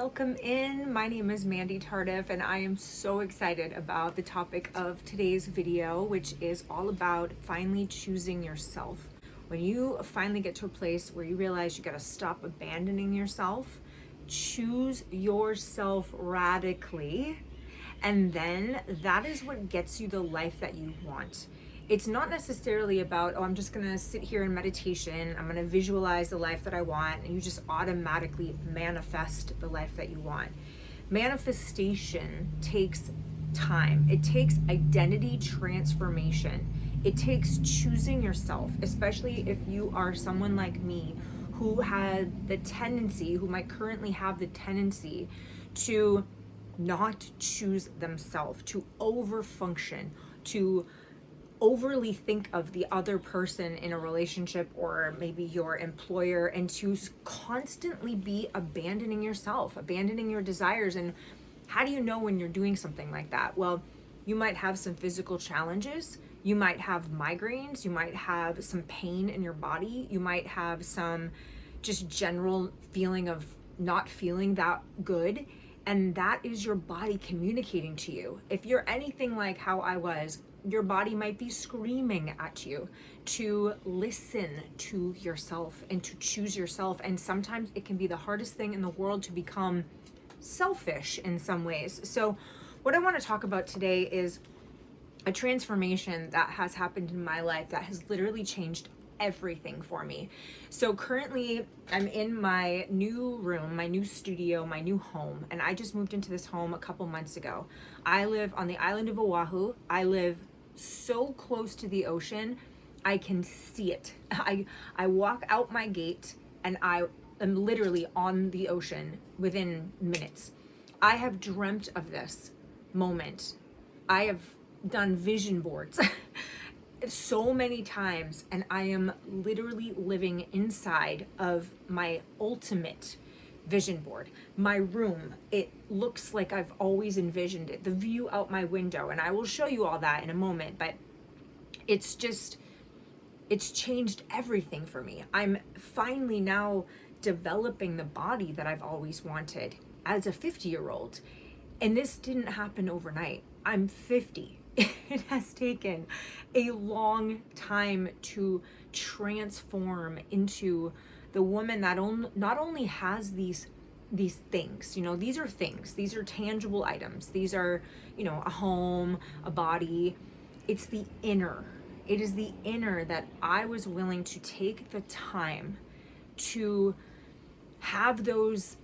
welcome in. My name is Mandy Tardif, and I am so excited about the topic of today's video, which is all about finally choosing yourself. When you finally get to a place where you realize you got to stop abandoning yourself, choose yourself radically, and then that is what gets you the life that you want. It's not necessarily about, oh, I'm just gonna sit here in meditation, I'm gonna visualize the life that I want, and you just automatically manifest the life that you want. Manifestation takes time. It takes identity transformation. It takes choosing yourself, especially if you are someone like me who who might currently have the tendency to not choose themselves, to overfunction, to overly think of the other person in a relationship or maybe your employer, and to constantly be abandoning yourself, abandoning your desires. And how do you know when you're doing something like that? Well, you might have some physical challenges. You might have migraines. You might have some pain in your body. You might have some just general feeling of not feeling that good. And that is your body communicating to you. If you're anything like how I was, your body might be screaming at you to listen to yourself and to choose yourself. And sometimes it can be the hardest thing in the world to become selfish in some ways. So what I want to talk about today is a transformation that has happened in my life that has literally changed everything for me. So currently I'm in my new room, my new studio, my new home, and I just moved into this home a couple months ago. I live on the island of Oahu. I live so close to the ocean, I can see it. I walk out my gate and I am literally on the ocean within minutes. I have dreamt of this moment. I have done vision boards so many times, and I am literally living inside of my ultimate vision board. My room, it looks like I've always envisioned it. The view out my window, and I will show you all that in a moment, but it's changed everything for me. I'm finally now developing the body that I've always wanted as a 50-year-old. And this didn't happen overnight. I'm 50. It has taken a long time to transform into the woman that not only has these things, these are things, these are tangible items, these are, a home, a body. It's the inner. It is the inner that I was willing to take the time to have those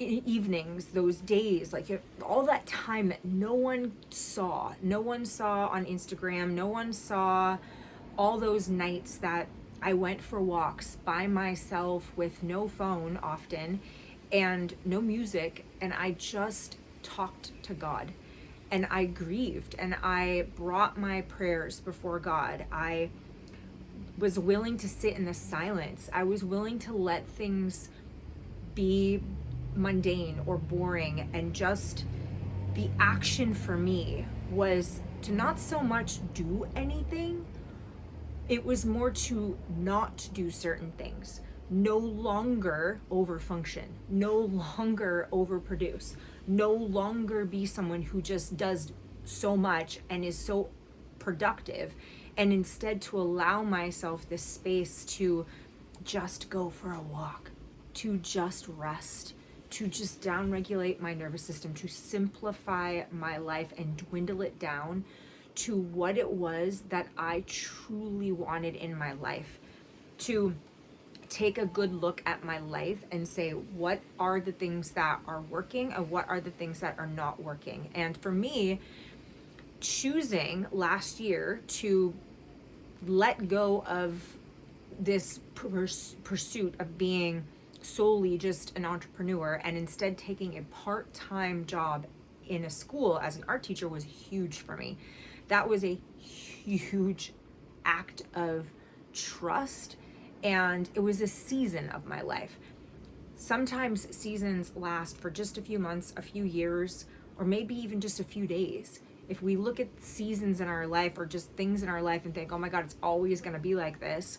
evenings, those days, like all that time that no one saw on Instagram, no one saw all those nights that I went for walks by myself with no phone often and no music, and I just talked to God, and I grieved, and I brought my prayers before God. I was willing to sit in the silence. I was willing to let things be mundane or boring, and just the action for me was to not so much do anything. It was more to not do certain things, no longer overfunction, no longer overproduce, no longer be someone who just does so much and is so productive, and instead to allow myself this space to just go for a walk, to just rest, to just downregulate my nervous system, to simplify my life and dwindle it down to what it was that I truly wanted in my life, to take a good look at my life and say, what are the things that are working and what are the things that are not working? And for me, choosing last year to let go of this pursuit of being solely just an entrepreneur and instead taking a part-time job in a school as an art teacher was huge for me. That was a huge act of trust, and it was a season of my life. Sometimes seasons last for just a few months, a few years, or maybe even just a few days. If we look at seasons in our life or just things in our life and think, oh my God, it's always going to be like this,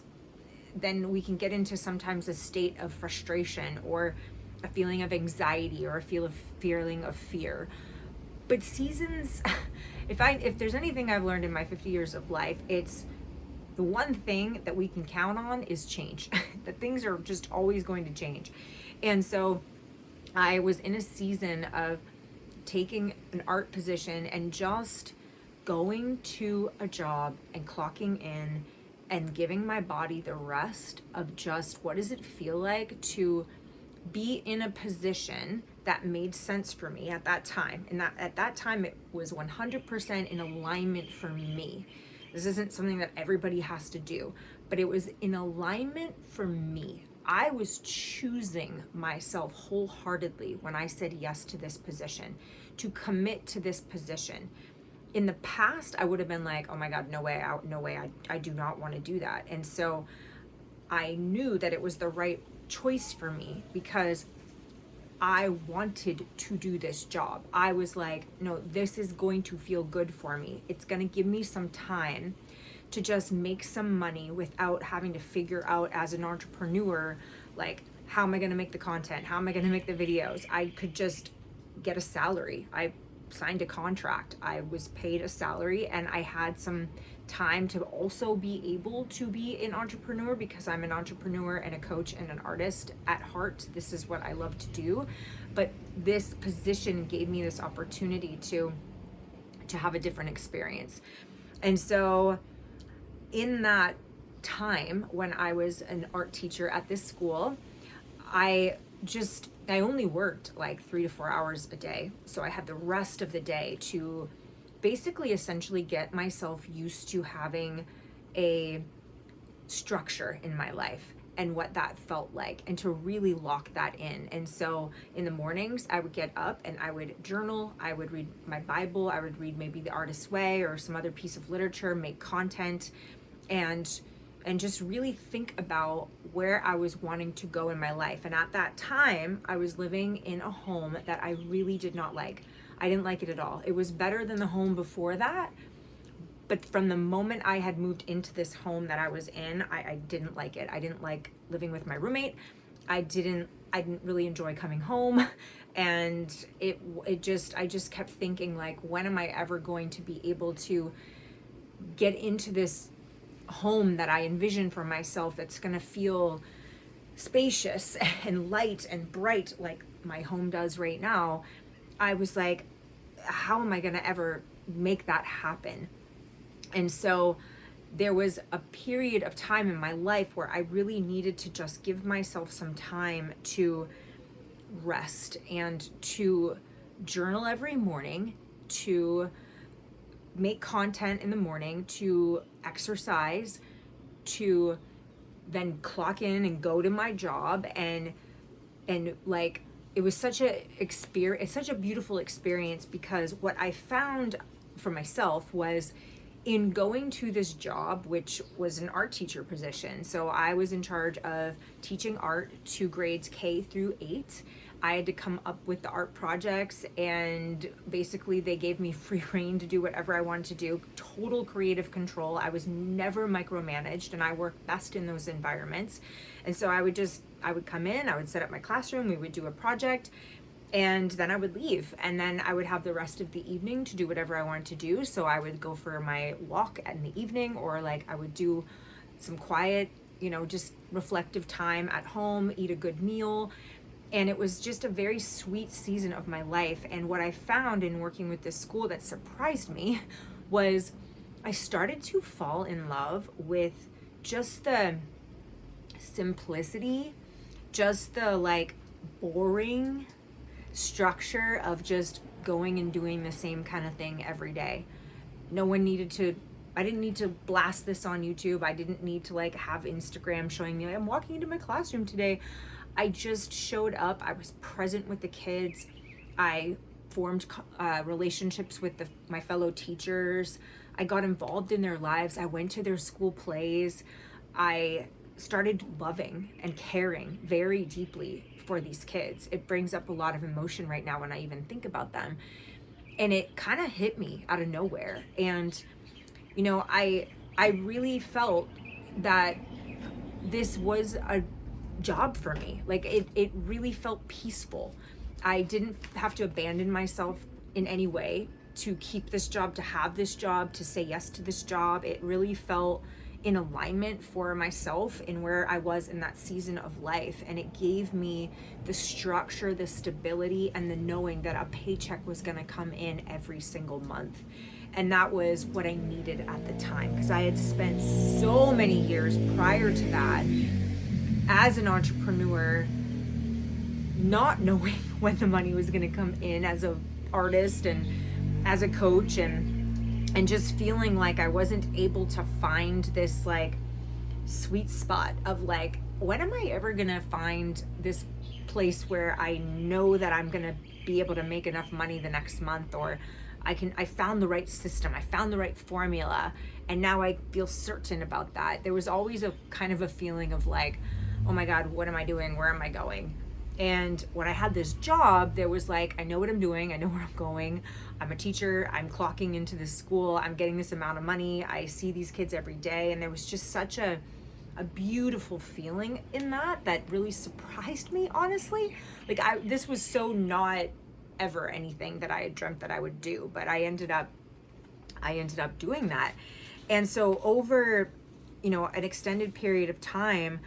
then we can get into sometimes a state of frustration or a feeling of anxiety or a feeling of fear. But seasons, if there's anything I've learned in my 50 years of life, it's the one thing that we can count on is change. That things are just always going to change. And so I was in a season of taking an art position and just going to a job and clocking in and giving my body the rest of just what does it feel like to be in a position that made sense for me at that time. And that at that time it was 100% in alignment for me. This isn't something that everybody has to do, but it was in alignment for me. I was choosing myself wholeheartedly when I said yes to this position, to commit to this position. In the past, I would have been like, oh my God, no way, I do not want to do that. And so I knew that it was the right choice for me because I wanted to do this job. I was like, no, this is going to feel good for me. It's going to give me some time to just make some money without having to figure out as an entrepreneur, like, how am I going to make the content? How am I going to make the videos? I could just get a salary. I signed a contract. I was paid a salary and I had some time to also be able to be an entrepreneur because I'm an entrepreneur and a coach and an artist at heart. This is what I love to do. But this position gave me this opportunity to have a different experience. And so in that time when I was an art teacher at this school, I only worked like 3 to 4 hours a day. So I had the rest of the day to basically essentially get myself used to having a structure in my life and what that felt like and to really lock that in. And so in the mornings I would get up and I would journal, I would read my Bible, I would read maybe The Artist's Way or some other piece of literature, make content, and just really think about where I was wanting to go in my life. And at that time, I was living in a home that I really did not like. I didn't like it at all. It was better than the home before that. But from the moment I had moved into this home that I was in, I didn't like it. I didn't like living with my roommate. I didn't really enjoy coming home. And I just kept thinking, like, when am I ever going to be able to get into this home that I envision for myself that's going to feel spacious and light and bright like my home does right now? I was like, how am I going to ever make that happen? And so there was a period of time in my life where I really needed to just give myself some time to rest and to journal every morning, to make content in the morning, to exercise, to then clock in and go to my job. And like, it was such a beautiful experience because what I found for myself was in going to this job, which was an art teacher position. So I was in charge of teaching art to grades K through 8. I had to come up with the art projects, and basically they gave me free rein to do whatever I wanted to do, total creative control. I was never micromanaged, and I work best in those environments. And so I would come in, I would set up my classroom, we would do a project, and then I would leave. And then I would have the rest of the evening to do whatever I wanted to do. So I would go for my walk in the evening, or like I would do some quiet, just reflective time at home, eat a good meal. And it was just a very sweet season of my life. And what I found in working with this school that surprised me was I started to fall in love with just the simplicity, just the like boring structure of just going and doing the same kind of thing every day. I didn't need to blast this on YouTube. I didn't need to like have Instagram showing me like, I'm walking into my classroom today. I just showed up. I was present with the kids. I formed relationships with my fellow teachers. I got involved in their lives. I went to their school plays. I started loving and caring very deeply for these kids. It brings up a lot of emotion right now when I even think about them. And it kind of hit me out of nowhere. And, I really felt that this was a job for me. Like it really felt peaceful. I didn't have to abandon myself in any way to keep this job, to have this job, to say yes to this job. It really felt in alignment for myself and where I was in that season of life. And it gave me the structure, the stability, and the knowing that a paycheck was going to come in every single month. And that was what I needed at the time, because I had spent so many years prior to that as an entrepreneur, not knowing when the money was going to come in as an artist and as a coach, and just feeling like I wasn't able to find this like sweet spot of like, when am I ever going to find this place where I know that I'm going to be able to make enough money the next month, or I found the right system, I found the right formula, and now I feel certain about that. There was always a kind of a feeling of like, oh my God, what am I doing? Where am I going? And when I had this job, there was like, I know what I'm doing, I know where I'm going. I'm a teacher, I'm clocking into this school, I'm getting this amount of money, I see these kids every day. And there was just such a beautiful feeling in that really surprised me, honestly. Like this was so not ever anything that I had dreamt that I would do, but I ended up doing that. And so over, an extended period of time,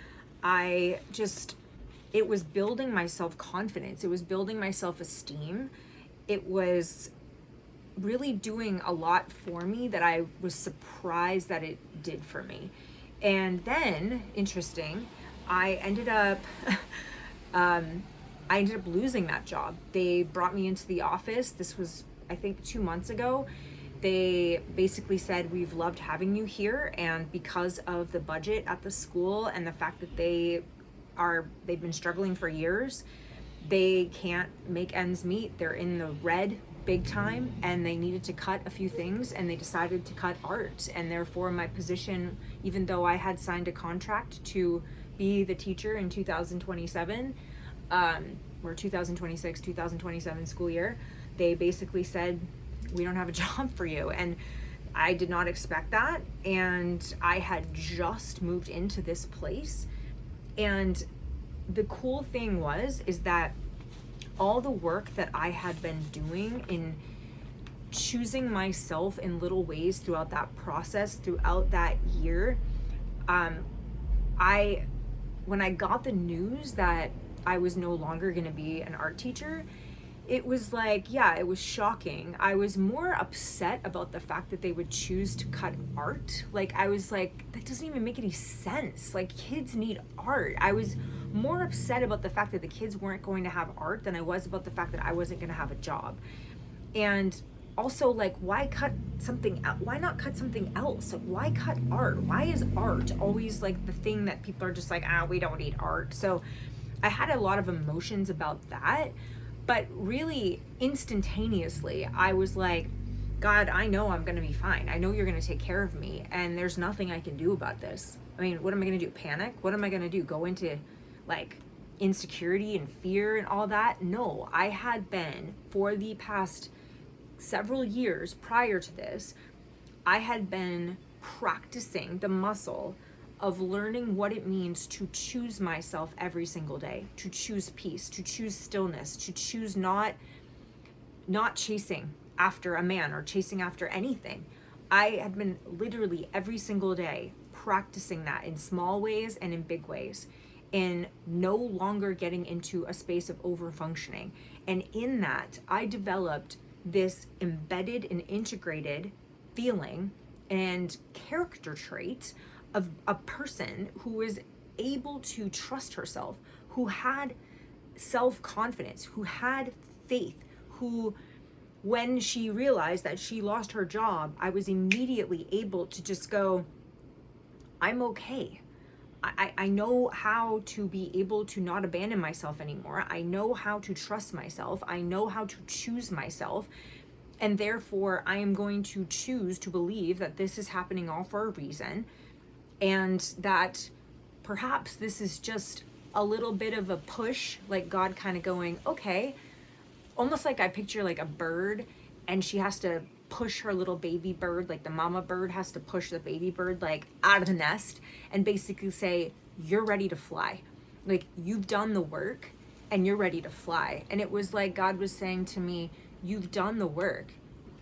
it was building my self-confidence. It was building my self-esteem. It was really doing a lot for me that I was surprised that it did for me. And then, interesting, I ended up losing that job. They brought me into the office. This was, I think, 2 months ago. They basically said, we've loved having you here, and because of the budget at the school and the fact that they've been struggling for years, they can't make ends meet. They're in the red big time, and they needed to cut a few things, and they decided to cut art. And therefore my position, even though I had signed a contract to be the teacher in 2027, or 2026, 2027 school year, they basically said, we don't have a job for you. And I did not expect that. And I had just moved into this place. And the cool thing is that all the work that I had been doing in choosing myself in little ways throughout that process, throughout that year, when I got the news that I was no longer going to be an art teacher, it was like, yeah, it was shocking. I was more upset about the fact that they would choose to cut art. Like, I was like, that doesn't even make any sense. Like, kids need art. I was more upset about the fact that the kids weren't going to have art than I was about the fact that I wasn't going to have a job. And also, like, why cut something out? Why not cut something else? Like, why cut art? Why is art always like the thing that people are just like, we don't need art? So I had a lot of emotions about that. But really, instantaneously, I was like, God, I know I'm going to be fine. I know you're going to take care of me. And there's nothing I can do about this. I mean, what am I going to do? Panic? What am I going to do? Go into, like, insecurity and fear and all that? No, I had been, for the past several years prior to this, I had been practicing the muscle of learning what it means to choose myself every single day, to choose peace, to choose stillness, to choose not chasing after a man or chasing after anything. I had been literally every single day practicing that in small ways and in big ways, in no longer getting into a space of over-functioning. And in that, I developed this embedded and integrated feeling and character trait of a person who was able to trust herself, who had self-confidence, who had faith, who, when she realized that she lost her job, I was immediately able to just go, I'm okay. I know how to be able to not abandon myself anymore. I know how to trust myself. I know how to choose myself. And therefore, I am going to choose to believe that this is happening all for a reason. And that perhaps this is just a little bit of a push, like God kind of going, okay, almost like I picture like a bird, and she has to push her little baby bird, like the mama bird has to push the baby bird like out of the nest and basically say, you're ready to fly. Like, you've done the work and you're ready to fly. And it was like God was saying to me, you've done the work.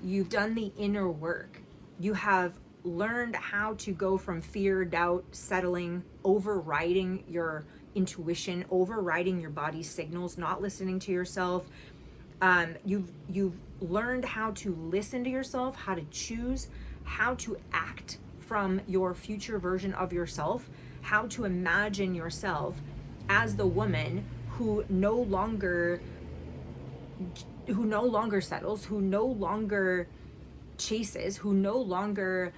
You've done the inner work. You have learned how to go from fear, doubt, settling, overriding your intuition, overriding your body's signals, not listening to yourself. You've learned how to listen to yourself, how to choose, how to act from your future version of yourself, how to imagine yourself as the woman who no longer settles, who no longer chases, who no longer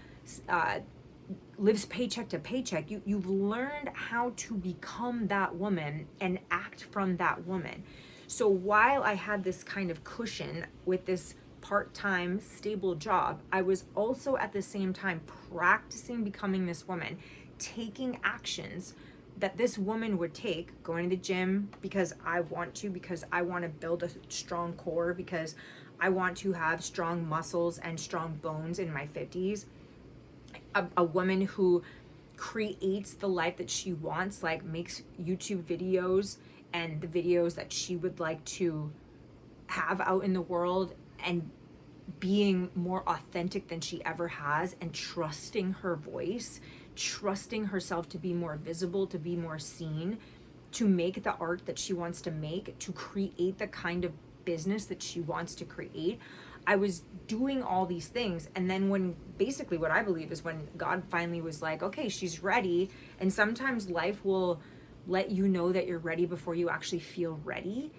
lives paycheck to paycheck. You've learned how to become that woman and act from that woman. So while I had this kind of cushion with this part-time stable job, I was also at the same time practicing becoming this woman, taking actions that this woman would take, going to the gym because I want to build a strong core, because I want to have strong muscles and strong bones in my 50s. A woman who creates the life that she wants, like makes YouTube videos and the videos that she would like to have out in the world, and being more authentic than she ever has, and trusting her voice, trusting herself to be more visible, to be more seen, to make the art that she wants to make, to create the kind of business that she wants to create. I was doing all these things. And then when basically what I believe is when God finally was like, okay, she's ready. And sometimes life will let you know that you're ready before you actually feel ready.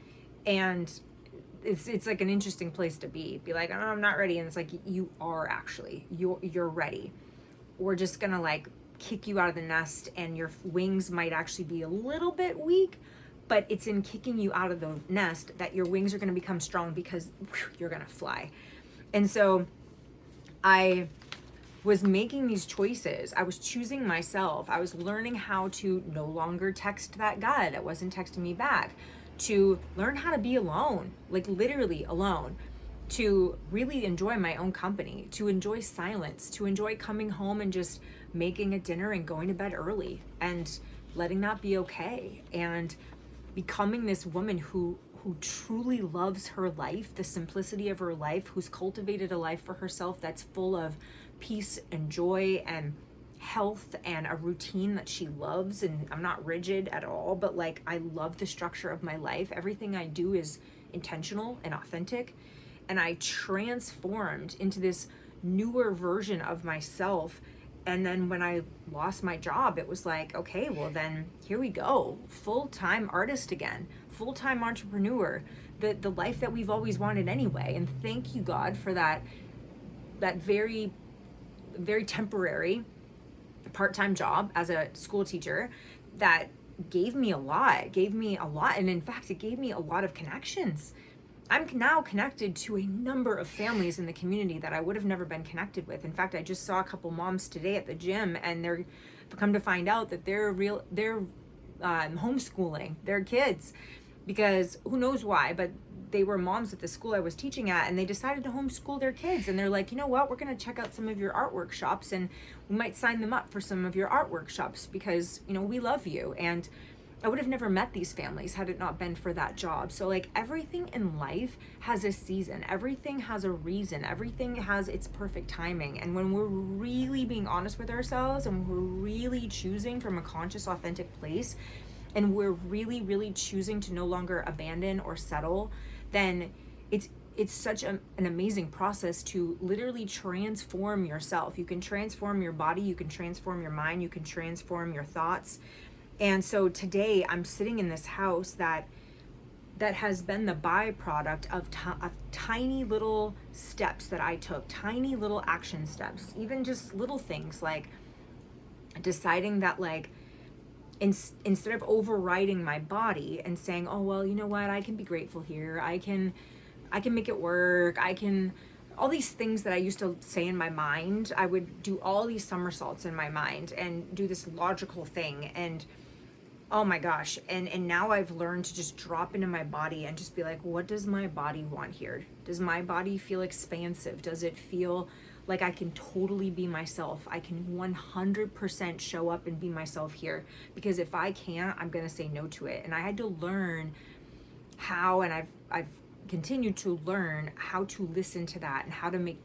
And it's like an interesting place to be like, oh, I'm not ready. And it's like, you are actually, you're ready. We're just gonna like kick you out of the nest, and your wings might actually be a little bit weak, but it's in kicking you out of the nest that your wings are going to become strong, because you're going to fly. And so I was making these choices. I was choosing myself. I was learning how to no longer text that guy that wasn't texting me back, to learn how to be alone, like literally alone, to really enjoy my own company, to enjoy silence, to enjoy coming home and just making a dinner and going to bed early and letting that be okay, and becoming this woman who truly loves her life, the simplicity of her life, who's cultivated a life for herself that's full of peace and joy and health and a routine that she loves. And I'm not rigid at all, but like, I love the structure of my life. Everything I do is intentional and authentic. And I transformed into this newer version of myself. And then when I lost my job, it was like, okay, well then here we go. Full-time artist again, full-time entrepreneur, the life that we've always wanted anyway. And thank you, God, for that very, very temporary part-time job as a school teacher that gave me a lot. And in fact, it gave me a lot of connections. I'm now connected to a number of families in the community that I would have never been connected with. In fact, I just saw a couple moms today at the gym, and they're come to find out that they're homeschooling their kids, because who knows why, but they were moms at the school I was teaching at, and they decided to homeschool their kids. And they're like, you know what, we're going to check out some of your art workshops, and we might sign them up for some of your art workshops because, you know, we love you. And I would have never met these families had it not been for that job. So like, everything in life has a season, everything has a reason, everything has its perfect timing. And when we're really being honest with ourselves, and we're really choosing from a conscious, authentic place, and we're really, really choosing to no longer abandon or settle, then it's such an amazing process to literally transform yourself. You can transform your body, you can transform your mind, you can transform your thoughts. And so today I'm sitting in this house that has been the byproduct of tiny little steps that I took, tiny little action steps, even just little things like deciding that, like, instead of overriding my body and saying, oh, well, you know what, I can be grateful here, I can make it work, all these things that I used to say in my mind, I would do all these somersaults in my mind and do this logical thing. And oh my gosh. And now I've learned to just drop into my body and just be like, what does my body want here? Does my body feel expansive? Does it feel Like, I can totally be myself. I can 100% show up and be myself here, because if I can't, I'm going to say no to it. And I had to learn how, and I've continued to learn how to listen to that and how to make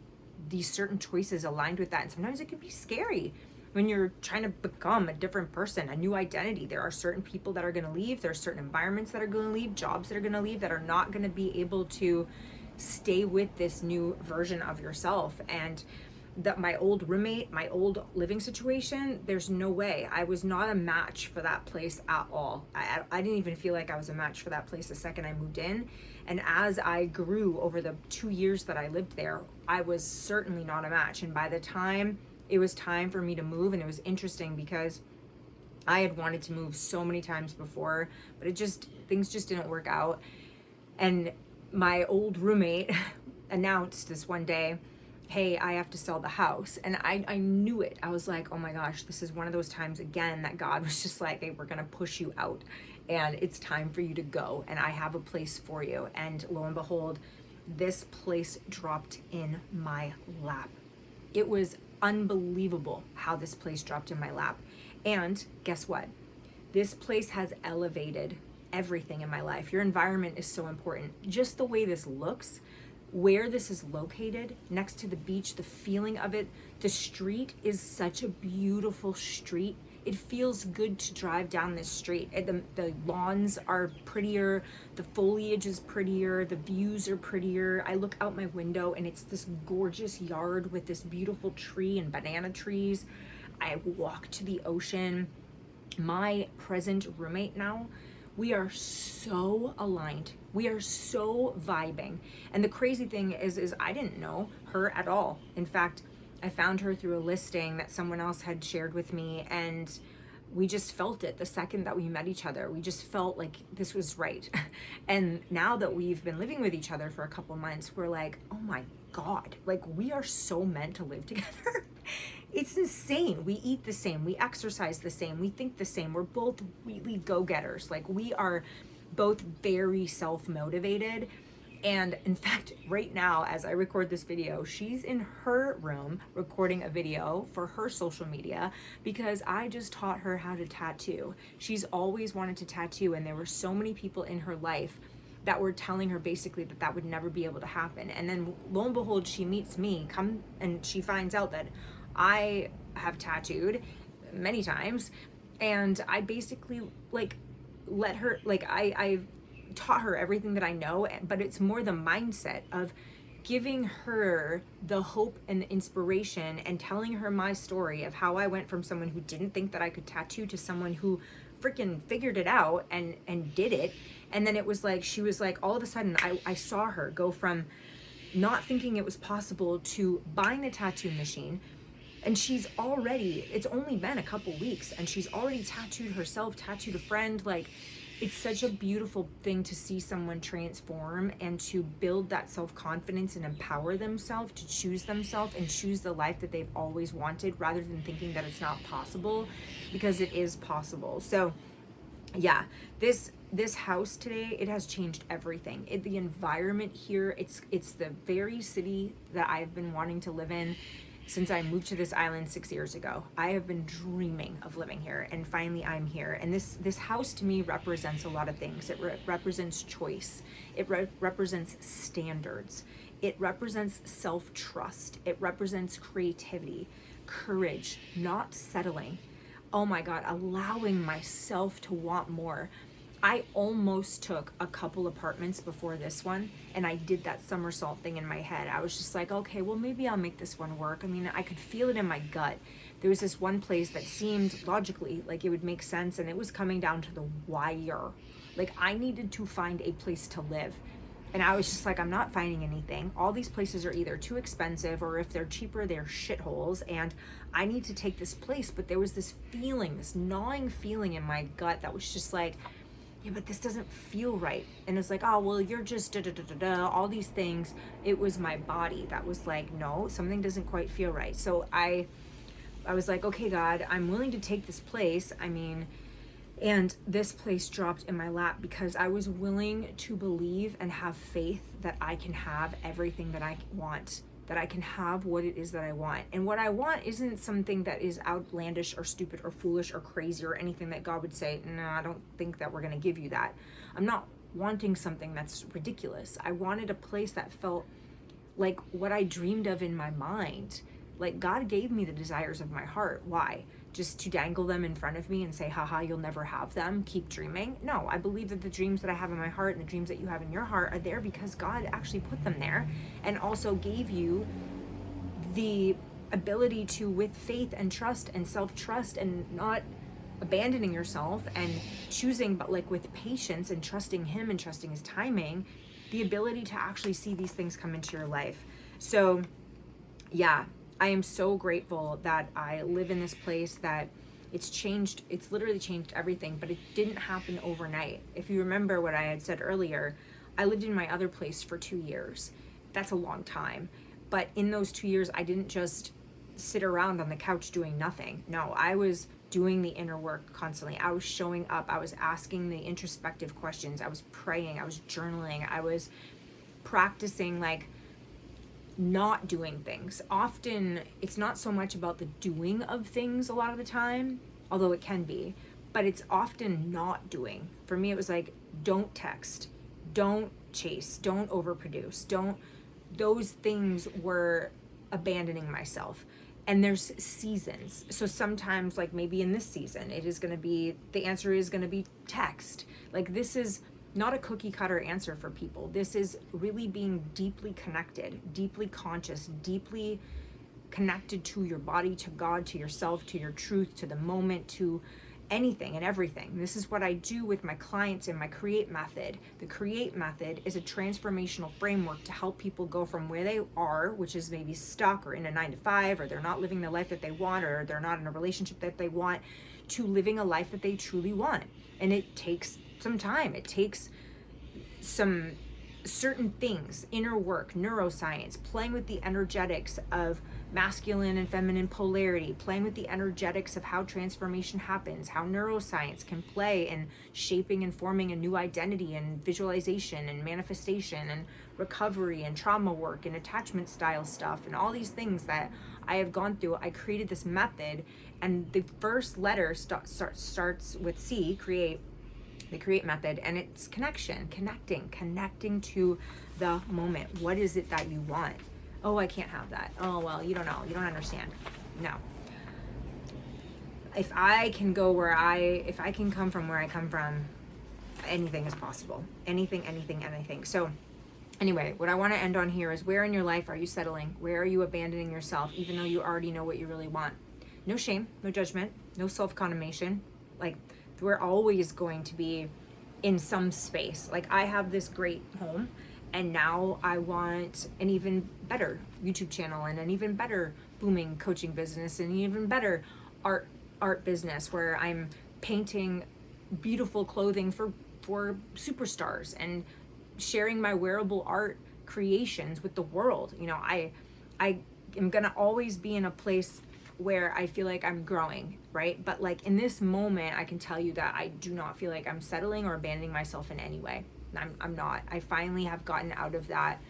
these certain choices aligned with that. And sometimes it can be scary when you're trying to become a different person, a new identity. There are certain people that are going to leave. There are certain environments that are going to leave, jobs that are going to leave, that are not going to be able to stay with this new version of yourself. And that my old roommate, my old living situation, there's no way. I was not a match for that place at all. I didn't even feel like I was a match for that place the second I moved in. And as I grew over the 2 years that I lived there, I was certainly not a match. And by the time it was time for me to move, and it was interesting because I had wanted to move so many times before, but things just didn't work out. And my old roommate announced this one day, hey, I have to sell the house. And I knew it. I was like, oh my gosh, this is one of those times again that God was just like, hey, we're going to push you out and it's time for you to go. And I have a place for you. And lo and behold, this place dropped in my lap. It was unbelievable how this place dropped in my lap. And guess what? This place has elevated everything in my life. Your environment is so important. Just the way this looks, where this is located, next to the beach, the feeling of it, the street is such a beautiful street. It feels good to drive down this street. The lawns are prettier, the foliage is prettier, the views are prettier. I look out my window and it's this gorgeous yard with this beautiful tree and banana trees. I walk to the ocean. My present roommate now, we are so aligned. We are so vibing. And the crazy thing is I didn't know her at all. In fact, I found her through a listing that someone else had shared with me, and we just felt it the second that we met each other. We just felt like this was right. And now that we've been living with each other for a couple months, we're like, oh my God, like we are so meant to live together. It's insane. We eat the same, we exercise the same, we think the same. We're both really go-getters. Like we are both very self-motivated. And in fact, right now, as I record this video, she's in her room recording a video for her social media because I just taught her how to tattoo. She's always wanted to tattoo, and there were so many people in her life that were telling her basically that would never be able to happen. And then lo and behold, she meets me, and she finds out that I have tattooed many times, and I basically let her, I taught her everything that I know, but it's more the mindset of giving her the hope and the inspiration and telling her my story of how I went from someone who didn't think that I could tattoo to someone who freaking figured it out and did it. And then it was like, she was like, all of a sudden I saw her go from not thinking it was possible to buying a tattoo machine. And she's already, it's only been a couple weeks, and she's already tattooed herself, tattooed a friend. Like, it's such a beautiful thing to see someone transform and to build that self-confidence and empower themselves to choose themselves and choose the life that they've always wanted, rather than thinking that it's not possible, because it is possible. So yeah, this house today, it has changed everything. The environment here, it's the very city that I've been wanting to live in since I moved to this island 6 years ago. I have been dreaming of living here, and finally I'm here. And this house to me represents a lot of things. It represents choice. It represents standards. It represents self-trust. It represents creativity, courage, not settling. Oh my God, allowing myself to want more. I almost took a couple apartments before this one, and I did that somersault thing in my head. I was just like, okay, well, maybe I'll make this one work. I mean, I could feel it in my gut. There was this one place that seemed logically like it would make sense, and it was coming down to the wire. Like, I needed to find a place to live. And I was just like, I'm not finding anything. All these places are either too expensive, or if they're cheaper, they're shitholes. And I need to take this place. But there was this feeling, this gnawing feeling in my gut that was just like, yeah, but this doesn't feel right. And it's like, oh, well, you're just da-da-da-da-da, all these things. It was my body that was like, no, something doesn't quite feel right. So I was like, okay, God, I'm willing to take this place. I mean, and this place dropped in my lap because I was willing to believe and have faith that I can have everything that I want that I can have what it is that I want. And what I want isn't something that is outlandish or stupid or foolish or crazy or anything that God would say, no, I don't think that we're going to give you that. I'm not wanting something that's ridiculous. I wanted a place that felt like what I dreamed of in my mind. Like God gave me the desires of my heart. Why? Just to dangle them in front of me and say, haha, you'll never have them. Keep dreaming. No, I believe that the dreams that I have in my heart and the dreams that you have in your heart are there because God actually put them there and also gave you the ability to, with faith and trust and self-trust and not abandoning yourself and choosing, but like with patience and trusting Him and trusting His timing, the ability to actually see these things come into your life. So yeah, I am so grateful that I live in this place that it's literally changed everything, but it didn't happen overnight. If you remember what I had said earlier, I lived in my other place for 2 years. That's a long time. But in those 2 years, I didn't just sit around on the couch doing nothing. No, I was doing the inner work constantly. I was showing up. I was asking the introspective questions. I was praying. I was journaling. I was practicing like not doing things. Often it's not so much about the doing of things a lot of the time, although it can be, but it's often not doing. For me, it was like, don't text, don't chase, don't overproduce, those things were abandoning myself. And there's seasons. So sometimes, like maybe in this season, the answer is going to be text. Like this is not a cookie cutter answer for people. This is really being deeply connected, deeply conscious, deeply connected to your body, to God, to yourself, to your truth, to the moment, to anything and everything. This is what I do with my clients in my Create method. The Create method is a transformational framework to help people go from where they are, which is maybe stuck or in a 9-to-5, or they're not living the life that they want, or they're not in a relationship that they want, to living a life that they truly want. And it takes some time. It takes some certain things, inner work, neuroscience, playing with the energetics of masculine and feminine polarity, playing with the energetics of how transformation happens, how neuroscience can play in shaping and forming a new identity and visualization and manifestation and recovery and trauma work and attachment style stuff and all these things that I have gone through. I created this method, and the first letter starts with C, create. The Create method, and it's connecting to the moment. What is it that you want? Oh, I can't have that. Oh, well, you don't know. You don't understand. No. If I can come from where I come from, anything is possible. Anything. So anyway, what I want to end on here is, where in your life are you settling? Where are you abandoning yourself, even though you already know what you really want? No shame, no judgment, no self-condemnation. Like, we're always going to be in some space. Like, I have this great home, and now I want an even better YouTube channel and an even better booming coaching business and an even better art business where I'm painting beautiful clothing for superstars and sharing my wearable art creations with the world. You know, I am gonna always be in a place where I feel like I'm growing, right? But like in this moment, I can tell you that I do not feel like I'm settling or abandoning myself in any way. I'm not. I finally have gotten out of that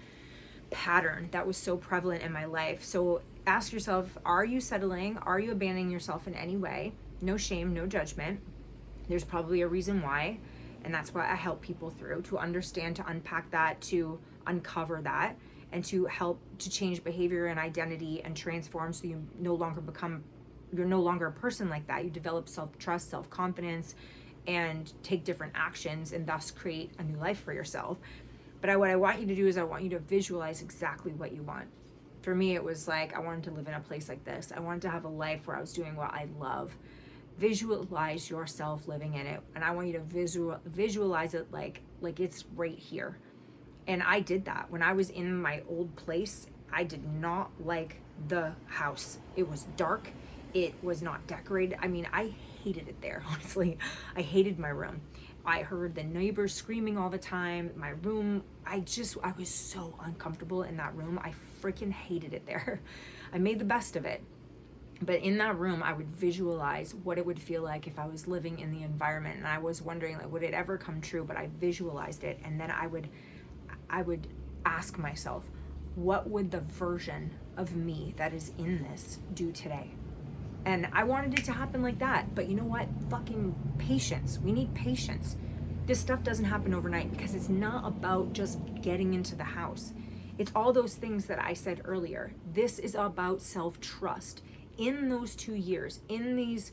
pattern that was so prevalent in my life. So ask yourself, are you settling? Are you abandoning yourself in any way? No shame, no judgment. There's probably a reason why. And that's what I help people through, to understand, to unpack that, to uncover that, and to help to change behavior and identity and transform, so you're no longer a person like that. You develop self-trust, self-confidence, and take different actions, and thus create a new life for yourself. But what I want you to do is, I want you to visualize exactly what you want. For me, it was like, I wanted to live in a place like this. I wanted to have a life where I was doing what I love. Visualize yourself living in it. And I want you to visualize it like it's right here. And I did that. When I was in my old place, I did not like the house. It was dark. It was not decorated. I mean, I hated it there, honestly. I hated my room. I heard the neighbors screaming all the time. My room, I was so uncomfortable in that room. I freaking hated it there. I made the best of it. But in that room, I would visualize what it would feel like if I was living in the environment. And I was wondering, like, would it ever come true? But I visualized it. And then I would ask myself, what would the version of me that is in this do today? And I wanted it to happen like that. But you know what? Fucking patience. We need patience. This stuff doesn't happen overnight because it's not about just getting into the house. It's all those things that I said earlier. This is about self-trust. In those 2 years, in these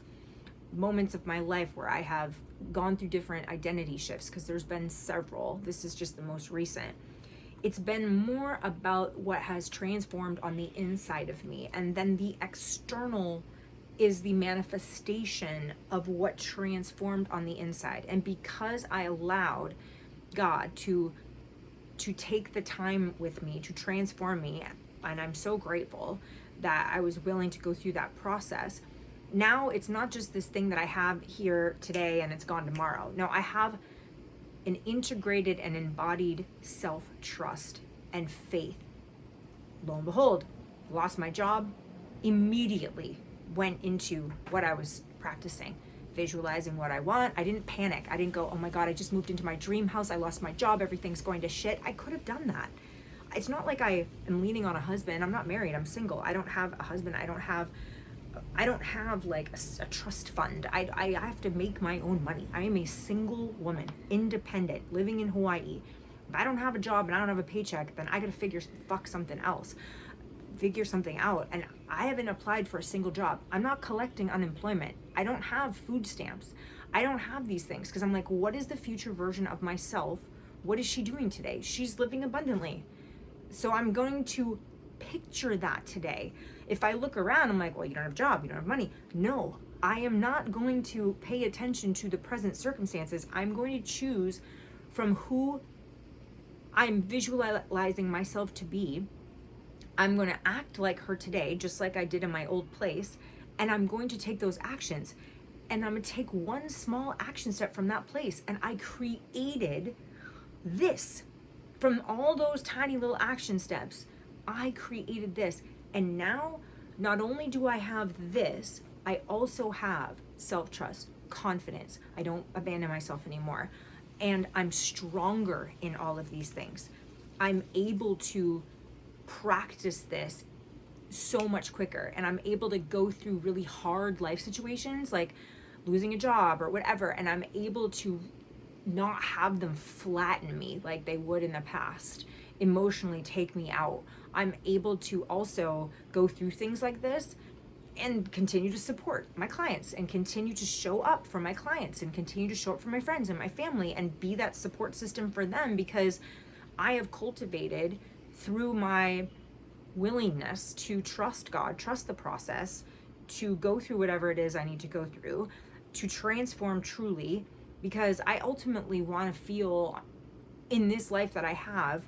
moments of my life where I have gone through different identity shifts, because there's been several, this is just the most recent, it's been more about what has transformed on the inside of me, and then the external is the manifestation of what transformed on the inside. And because I allowed God to take the time with me to transform me, and I'm so grateful that I was willing to go through that process, now it's not just this thing that I have here today and it's gone tomorrow. No, I have an integrated and embodied self-trust and faith. Lo and behold, lost my job, immediately went into what I was practicing, visualizing what I want. I didn't panic. I didn't go, oh my God, I just moved into my dream house. I lost my job. Everything's going to shit. I could have done that. It's not like I am leaning on a husband. I'm not married. I'm single. I don't have a husband. I don't have like a trust fund. I have to make my own money. I am a single woman, independent, living in Hawaii. If I don't have a job and I don't have a paycheck, then I gotta figure something out. And I haven't applied for a single job. I'm not collecting unemployment. I don't have food stamps. I don't have these things because I'm like, what is the future version of myself? What is she doing today? She's living abundantly. So I'm going to picture that today. If I look around, I'm like, well, you don't have a job, you don't have money. No, I am not going to pay attention to the present circumstances. I'm going to choose from who I'm visualizing myself to be. I'm going to act like her today, just like I did in my old place, and I'm going to take those actions. And I'm going to take one small action step from that place. And I created this from all those tiny little action steps. I created this. And now, not only do I have this, I also have self-trust, confidence. I don't abandon myself anymore. And I'm stronger in all of these things. I'm able to practice this so much quicker, and I'm able to go through really hard life situations like losing a job or whatever, and I'm able to not have them flatten me like they would in the past, emotionally take me out. I'm able to also go through things like this and continue to support my clients and continue to show up for my clients and continue to show up for my friends and my family and be that support system for them, because I have cultivated through my willingness to trust God, trust the process, to go through whatever it is I need to go through, to transform truly, because I ultimately want to feel in this life that I have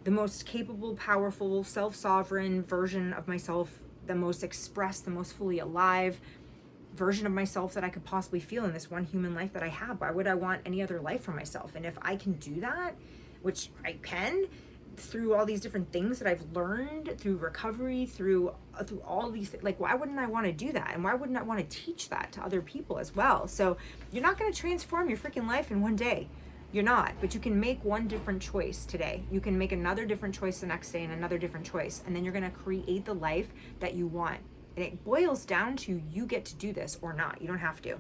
the most capable, powerful, self-sovereign version of myself, the most expressed, the most fully alive version of myself that I could possibly feel in this one human life that I have. Why would I want any other life for myself? And if I can do that, which I can, through all these different things that I've learned through recovery, through all these, like, why wouldn't I want to do that? And why wouldn't I want to teach that to other people as well? So you're not going to transform your freaking life in one day. You're not, but you can make one different choice today. You can make another different choice the next day and another different choice. And then you're going to create the life that you want. And it boils down to you get to do this or not. You don't have to.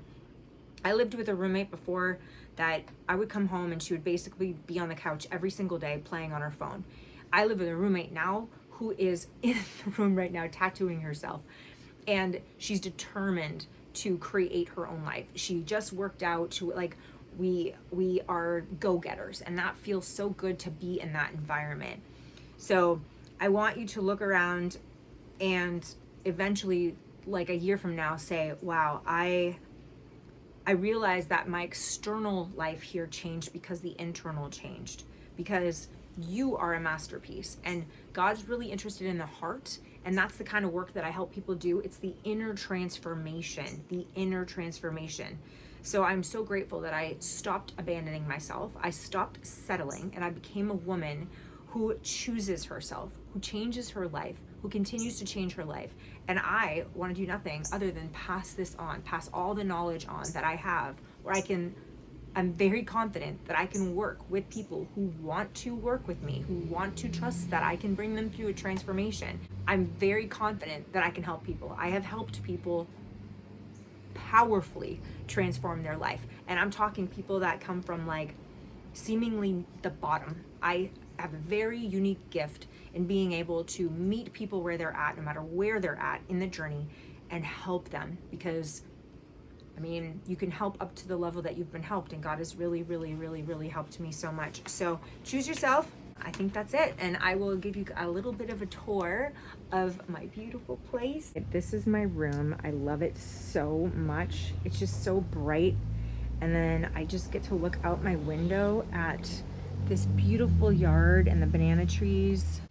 I lived with a roommate before that I would come home and she would basically be on the couch every single day playing on her phone. I live with a roommate now who is in the room right now tattooing herself. And she's determined to create her own life. She just worked out to, like, we are go-getters, and that feels so good to be in that environment. So I want you to look around and eventually, like a year from now, say, wow, I realized that my external life here changed because the internal changed, because you are a masterpiece and God's really interested in the heart. And that's the kind of work that I help people do. It's the inner transformation, So I'm so grateful that I stopped abandoning myself. I stopped settling, and I became a woman who chooses herself, who changes her life, who continues to change her life. And I want to do nothing other than pass this on, pass all the knowledge on that I have, where I can I'm very confident that I can work with people who want to work with me, who want to trust that I can bring them through a transformation. I'm very confident that I can help people. I have helped people powerfully transform their life. And I'm talking people that come from like seemingly the bottom. I have a very unique gift in being able to meet people where they're at, no matter where they're at in the journey, and help them. Because I mean, you can help up to the level that you've been helped, and God has really, really, really, really helped me so much. So choose yourself. I think that's it. And I will give you a little bit of a tour of my beautiful place. This is my room. I love it so much. It's just so bright. And then I just get to look out my window at this beautiful yard and the banana trees.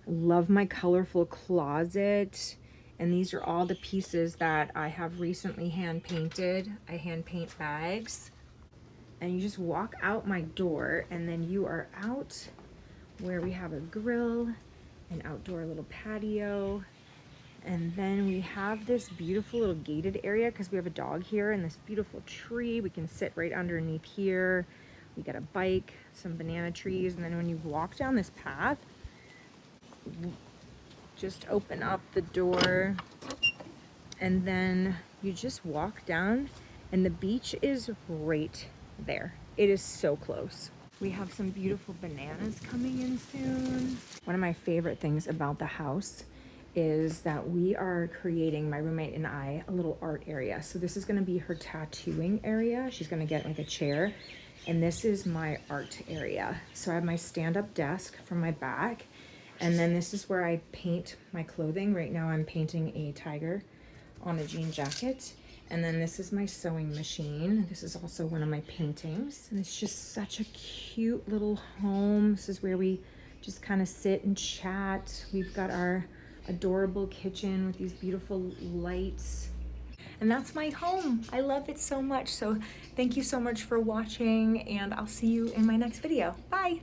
I love my colorful closet. And these are all the pieces that I have recently hand painted. I hand paint bags. And you just walk out my door and then you are out where we have a grill, an outdoor little patio. And then we have this beautiful little gated area because we have a dog here, and this beautiful tree. We can sit right underneath here. We got a bike, some banana trees. And then when you walk down this path, just open up the door and then you just walk down and the beach is right there. It is so close. We have some beautiful bananas coming in soon. One of my favorite things about the house is that we are creating, my roommate and I, a little art area. So this is gonna be her tattooing area. She's gonna get like a chair, and this is my art area. So I have my stand-up desk from my back, and then this is where I paint my clothing. Right now I'm painting a tiger on a jean jacket. And then this is my sewing machine. This is also one of my paintings. And it's just such a cute little home. This is where we just kind of sit and chat. We've got our adorable kitchen with these beautiful lights. And that's my home. I love it so much. So thank you so much for watching, and I'll see you in my next video. Bye.